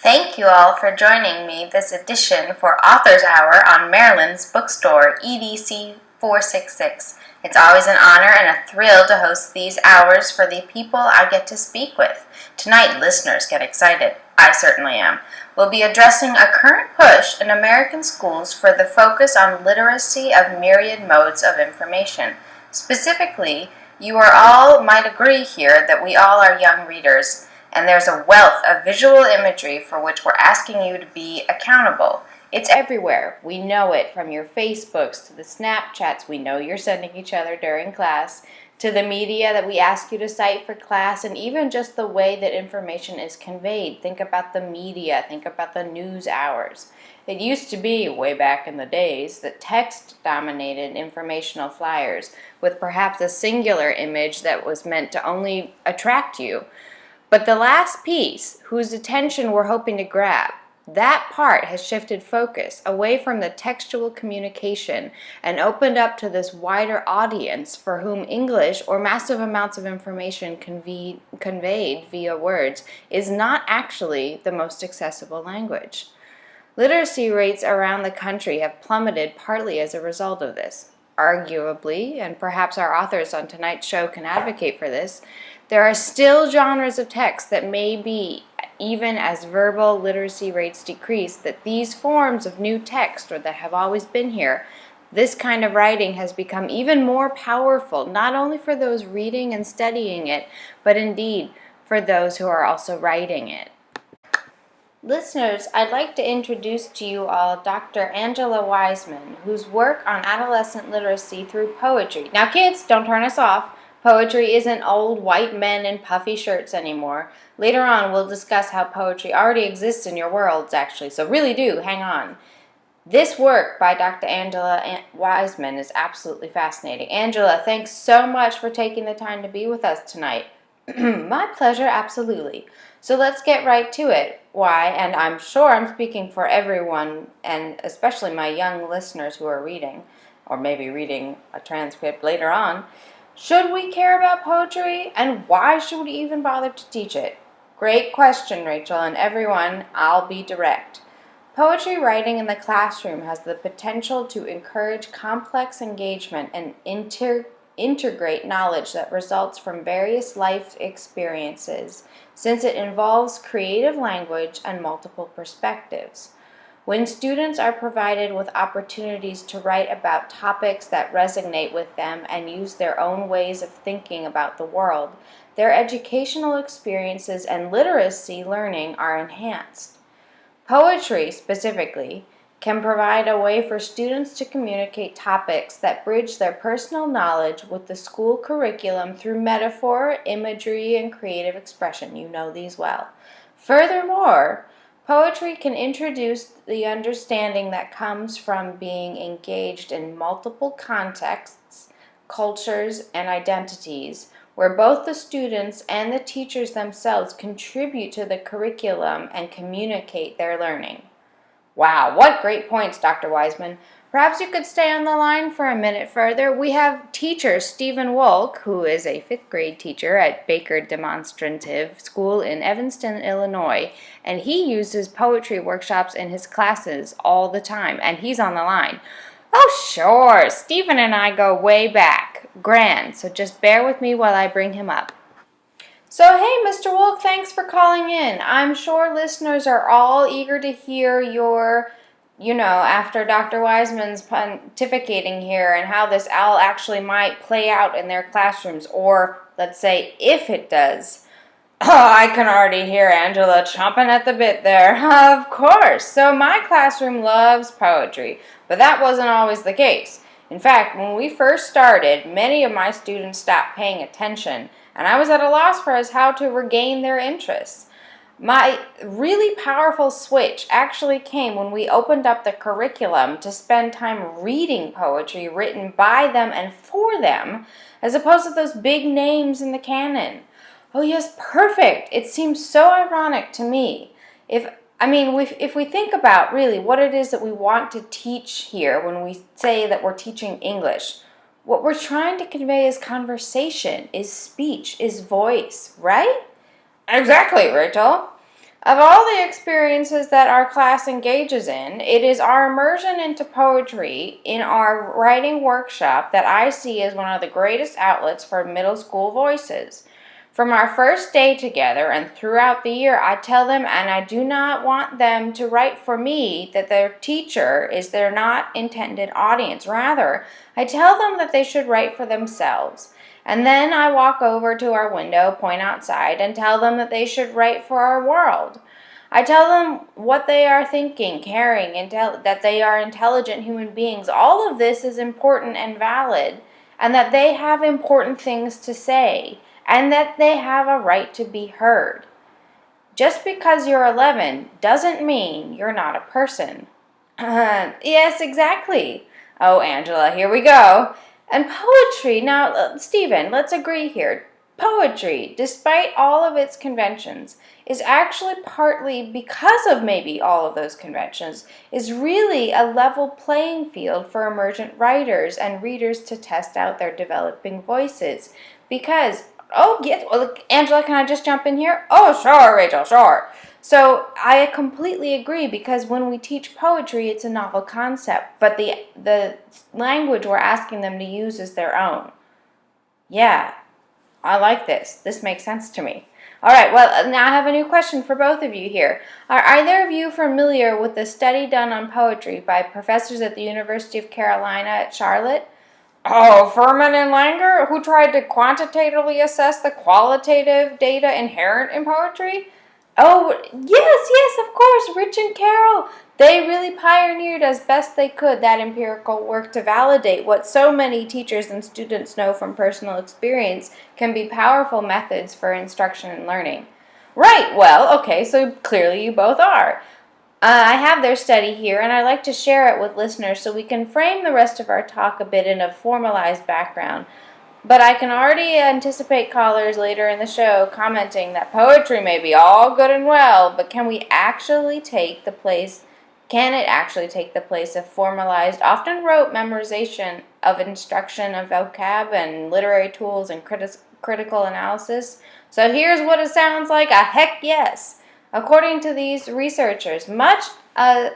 Thank you all for joining me this edition for Author's Hour on Maryland's bookstore, EDC 466. It's always an honor and a thrill to host these hours for the people I get to speak with. Tonight, listeners get excited. I certainly am. We'll be addressing a current push in American schools for the focus on literacy of myriad modes of information. Specifically, you all might agree here that we all are young readers, and there's a wealth of visual imagery for which we're asking you to be accountable. It's everywhere. We know it, from your Facebooks to the Snapchats we know you're sending each other during class, to the media that we ask you to cite for class, and even just the way that information is conveyed. Think about the media. Think about the news hours. It used to be, way back in the days, that text dominated informational flyers, with perhaps a singular image that was meant to only attract you. But the last piece, whose attention we're hoping to grab, that part has shifted focus away from the textual communication and opened up to this wider audience for whom English, or massive amounts of information conveyed via words, is not actually the most accessible language. Literacy rates around the country have plummeted partly as a result of this. Arguably, and perhaps our authors on tonight's show can advocate for this, there are still genres of text that may be, even as verbal literacy rates decrease, that these forms of new text, or that have always been here, this kind of writing has become even more powerful, not only for those reading and studying it, but indeed for those who are also writing it. Listeners, I'd like to introduce to you all Dr. Angela Wiseman, whose work on adolescent literacy through poetry. Now kids, don't turn us off. Poetry isn't old white men in puffy shirts anymore. Later on, we'll discuss how poetry already exists in your worlds, actually, so really do hang on. This work by Dr. Angela Wiseman is absolutely fascinating. Angela, thanks so much for taking the time to be with us tonight. My pleasure, absolutely. So let's get right to it. Why, and I'm sure I'm speaking for everyone, and especially my young listeners who are reading, or maybe reading a transcript later on, should we care about poetry, and why should we even bother to teach it? Great question, Rachel, and everyone, I'll be direct. Poetry writing in the classroom has the potential to encourage complex engagement and integrate knowledge that results from various life experiences, since it involves creative language and multiple perspectives. When students are provided with opportunities to write about topics that resonate with them and use their own ways of thinking about the world, their educational experiences and literacy learning are enhanced. Poetry, specifically, can provide a way for students to communicate topics that bridge their personal knowledge with the school curriculum through metaphor, imagery, and creative expression. You know these well. Furthermore, poetry can introduce the understanding that comes from being engaged in multiple contexts, cultures, and identities, where both the students and the teachers themselves contribute to the curriculum and communicate their learning. Wow, what great points, Dr. Wiseman. Perhaps you could stay on the line for a minute further. We have teacher Stephen Wolk, who is a 5th grade teacher at Baker Demonstrative School in Evanston, Illinois, and he uses poetry workshops in his classes all the time, and he's on the line. Oh, sure, Stephen and I go way back. Grand, so just bear with me while I bring him up. So, hey, Mr. Wolk, thanks for calling in. I'm sure listeners are all eager to hear your, after Dr. Wiseman's pontificating here and how this all actually might play out in their classrooms, or let's say if it does. Oh, I can already hear Angela chomping at the bit there. Of course. So my classroom loves poetry, but that wasn't always the case. In fact, when we first started, many of my students stopped paying attention, and I was at a loss for how to regain their interest. My really powerful switch actually came when we opened up the curriculum to spend time reading poetry written by them and for them, as opposed to those big names in the canon. Oh yes, perfect. It seems so ironic to me. If we think about really what it is that we want to teach here when we say that we're teaching English, what we're trying to convey is conversation, is speech, is voice, right? Exactly, Rachel. Of all the experiences that our class engages in, it is our immersion into poetry in our writing workshop that I see as one of the greatest outlets for middle school voices. From our first day together and throughout the year, I tell them, and I do not want them to write for me, that their teacher is their not intended audience. Rather, I tell them that they should write for themselves. And then I walk over to our window, point outside, and tell them that they should write for our world. I tell them what they are thinking, caring, that they are intelligent human beings. All of this is important and valid, and that they have important things to say, and that they have a right to be heard. Just because you're 11 doesn't mean you're not a person. Yes, exactly. Oh, Angela, here we go. And poetry, now, Stephen, let's agree here. Poetry, despite all of its conventions, is actually partly because of maybe all of those conventions, is really a level playing field for emergent writers and readers to test out their developing voices. Because, oh, yes, well, Angela, can I just jump in here? Oh, sure, Rachel, sure. So I completely agree, because when we teach poetry, it's a novel concept, but the language we're asking them to use is their own. Yeah, I like this. This makes sense to me. All right, well, now I have a new question for both of you here. Are either of you familiar with the study done on poetry by professors at the University of Carolina at Charlotte? Oh, Furman and Langer, who tried to quantitatively assess the qualitative data inherent in poetry? Oh, yes, of course, Rich and Carroll. They really pioneered as best they could that empirical work to validate what so many teachers and students know from personal experience can be powerful methods for instruction and learning. Right, well, okay, so clearly you both are. I have their study here, and I'd like to share it with listeners so we can frame the rest of our talk a bit in a formalized background. But I can already anticipate callers later in the show commenting that poetry may be all good and well, but can it actually take the place of formalized, often rote memorization of instruction of vocab and literary tools and critical analysis? So here's what it sounds like: a heck yes. According to these researchers, much as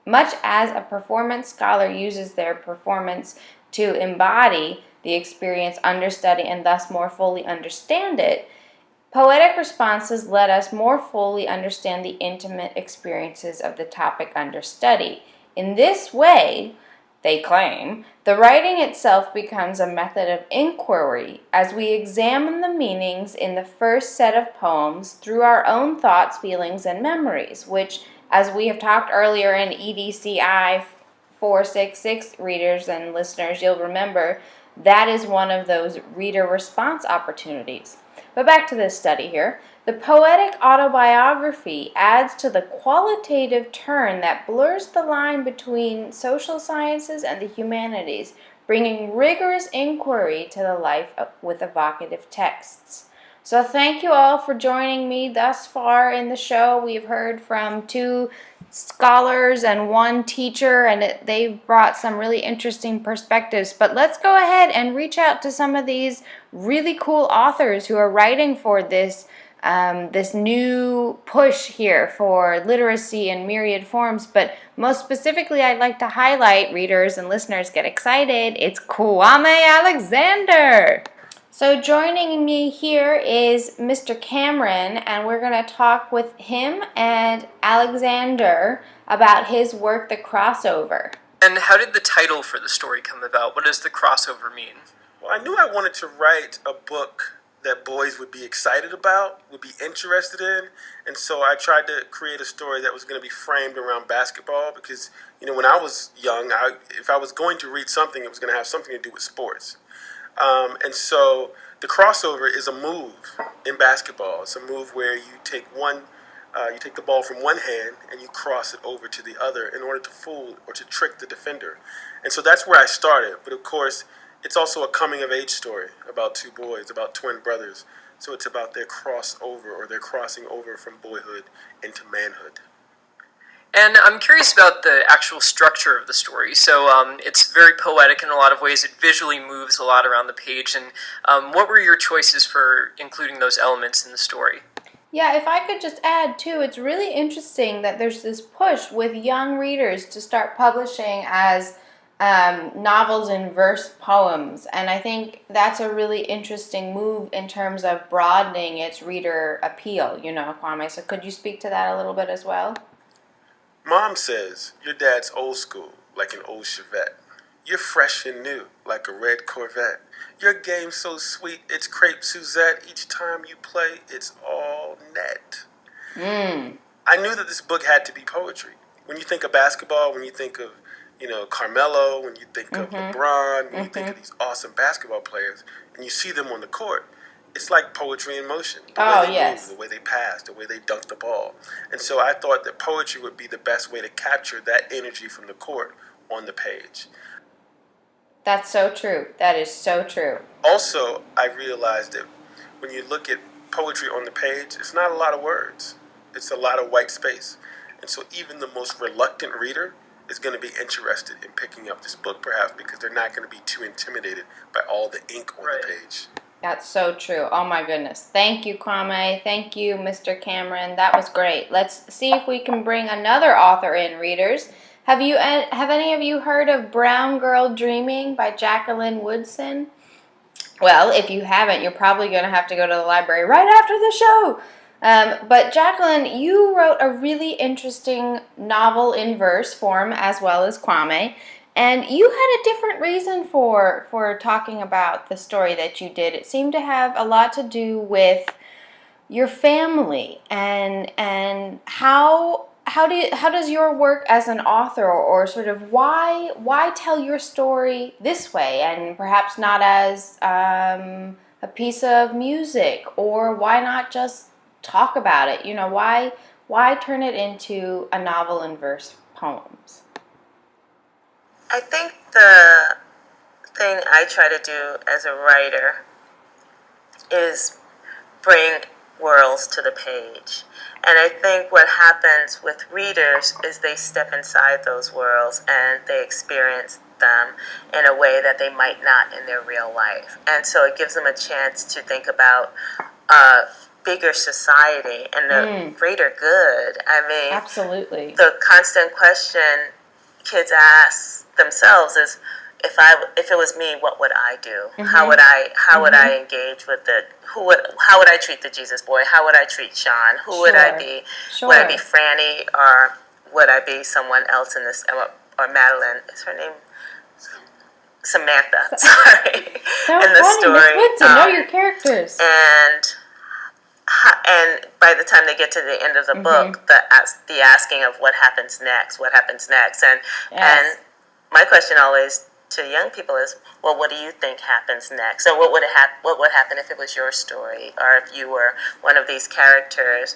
a performance scholar uses their performance to embody the experience, understudy, and thus more fully understand it, poetic responses let us more fully understand the intimate experiences of the topic under study. In this way, they claim, the writing itself becomes a method of inquiry as we examine the meanings in the first set of poems through our own thoughts, feelings, and memories, which, as we have talked earlier in EDCI 466, readers and listeners, you'll remember that is one of those reader response opportunities. But back to this study here. The poetic autobiography adds to the qualitative turn that blurs the line between social sciences and the humanities, bringing rigorous inquiry to the life with evocative texts. So thank you all for joining me thus far in the show. We've heard from 2 scholars and 1 teacher, and they've brought some really interesting perspectives. But let's go ahead and reach out to some of these really cool authors who are writing for this new push here for literacy in myriad forms. But most specifically, I'd like to highlight, readers and listeners, get excited, it's Kwame Alexander. So joining me here is Mr. Cameron, and we're going to talk with him and Alexander about his work, The Crossover. And how did the title for the story come about? What does The Crossover mean? Well, I knew I wanted to write a book that boys would be excited about, would be interested in, and so I tried to create a story that was going to be framed around basketball because, when I was young, if I was going to read something, it was going to have something to do with sports. And so the crossover is a move in basketball. It's a move where you take the ball from one hand and you cross it over to the other in order to fool or to trick the defender. And so that's where I started. But of course, it's also a coming-of-age story about 2 boys, about twin brothers. So it's about their crossover, or their crossing over from boyhood into manhood. And I'm curious about the actual structure of the story. So it's very poetic in a lot of ways. It visually moves a lot around the page. And what were your choices for including those elements in the story? Yeah, if I could just add too, it's really interesting that there's this push with young readers to start publishing as novels in verse poems. And I think that's a really interesting move in terms of broadening its reader appeal, Kwame. So could you speak to that a little bit as well? Mom says your dad's old school, like an old Chevette. You're fresh and new, like a red Corvette. Your game's so sweet, it's crepe Suzette. Each time you play, it's all net. Mm. I knew that this book had to be poetry. When you think of basketball, when you think of, Carmelo, when you think of LeBron, when you think of these awesome basketball players, and you see them on the court, it's like poetry in motion. The way they Yes. move, the way they pass, the way they dunk the ball. And so I thought that poetry would be the best way to capture that energy from the court on the page. That's so true. That is so true. Also, I realized that when you look at poetry on the page, it's not a lot of words. It's a lot of white space. And so even the most reluctant reader is going to be interested in picking up this book, perhaps, because they're not going to be too intimidated by all the ink on the page. That's so true. Oh my goodness. Thank you, Kwame. Thank you, Mr. Cameron. That was great. Let's see if we can bring another author in, readers. Have any of you heard of Brown Girl Dreaming by Jacqueline Woodson? Well, if you haven't, you're probably going to have to go to the library right after the show. But Jacqueline, you wrote a really interesting novel in verse form as well as Kwame. And you had a different reason for talking about the story that you did. It seemed to have a lot to do with your family and how does your work as an author or sort of why tell your story this way and perhaps not as a piece of music, or why not just talk about it? Why turn it into a novel in verse poems? I think the thing I try to do as a writer is bring worlds to the page. And I think what happens with readers is they step inside those worlds and they experience them in a way that they might not in their real life. And so it gives them a chance to think about bigger society and the greater good. I mean, absolutely. The constant question kids ask themselves is, if it was me, what would I do? How would I engage with how would I treat the Jesus boy? How would I treat Sean? Who would I be? Sure. Would I be Franny, or would I be someone else in this? Or Madeline, is her name? Samantha. Sorry. So in the funny, story, Miss Woodson, know your characters. And by the time they get to the end of the book, the asking of what happens next, and my question always to young people is, well, what do you think happens next? So what would happen if it was your story, or if you were one of these characters?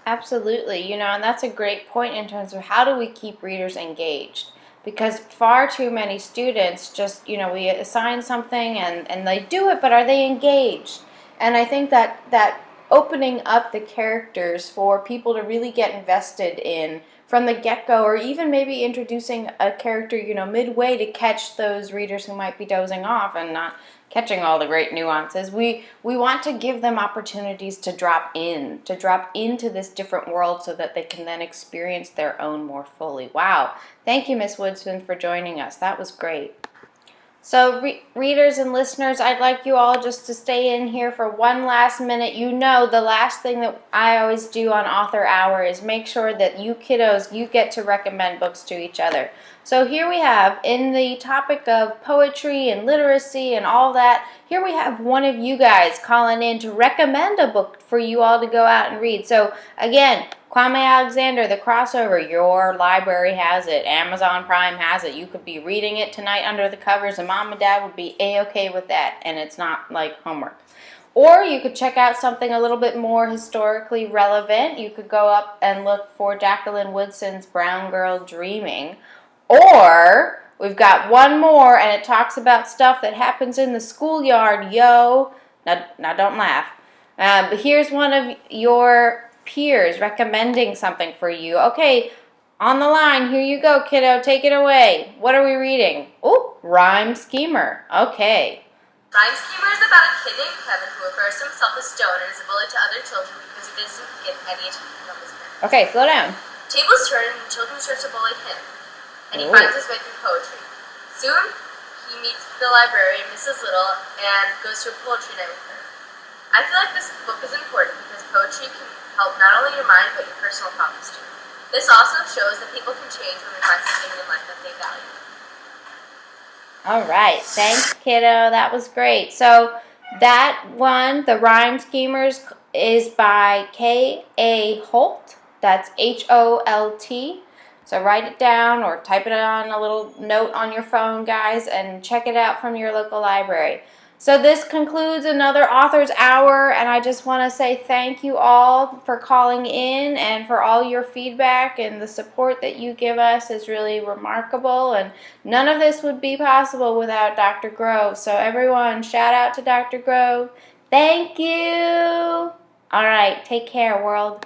Absolutely, and that's a great point in terms of how do we keep readers engaged? Because far too many students just, we assign something and they do it, but are they engaged? And I think that opening up the characters for people to really get invested in from the get-go, or even maybe introducing a character, midway to catch those readers who might be dozing off and not catching all the great nuances. We want to give them opportunities to drop into this different world so that they can then experience their own more fully. Wow. Thank you, Miss Woodson, for joining us. That was great. So readers and listeners, I'd like you all just to stay in here for one last minute. The last thing that I always do on Author Hour is make sure that you kiddos, you get to recommend books to each other. So here we have, in the topic of poetry and literacy and all that, here we have one of you guys calling in to recommend a book for you all to go out and read. So again, Kwame Alexander, The Crossover, your library has it. Amazon Prime has it. You could be reading it tonight under the covers, and Mom and Dad would be A-okay with that, and it's not like homework. Or you could check out something a little bit more historically relevant. You could go up and look for Jacqueline Woodson's Brown Girl Dreaming. Or we've got one more, and it talks about stuff that happens in the schoolyard, yo. Now don't laugh. But here's one of your peers recommending something for you. Okay, on the line, here you go, kiddo. Take it away. What are we reading? Oh, Rhyme Schemer. Okay. Rhyme Schemer is about a kid named Kevin who refers to himself as Stone and is a bully to other children because he doesn't get any attention from his parents. Okay, slow down. Tables turn and children start to bully him, and he Ooh. finds his way through poetry. Soon, he meets the librarian, Mrs. Little, and goes to a poetry night with her. I feel like this book is important because poetry can help not only your mind but your personal problems too. This also shows that people can change when they find something in life that they value. All right, thanks, kiddo. That was great. So that one, The Rhyme Schemers, is by K.A. Holt. That's Holt. So write it down or type it on a little note on your phone, guys, and check it out from your local library. So this concludes another Author's Hour, and I just want to say thank you all for calling in and for all your feedback, and the support that you give us is really remarkable, and none of this would be possible without Dr. Grove. So everyone, shout out to Dr. Grove. Thank you. All right, take care, world.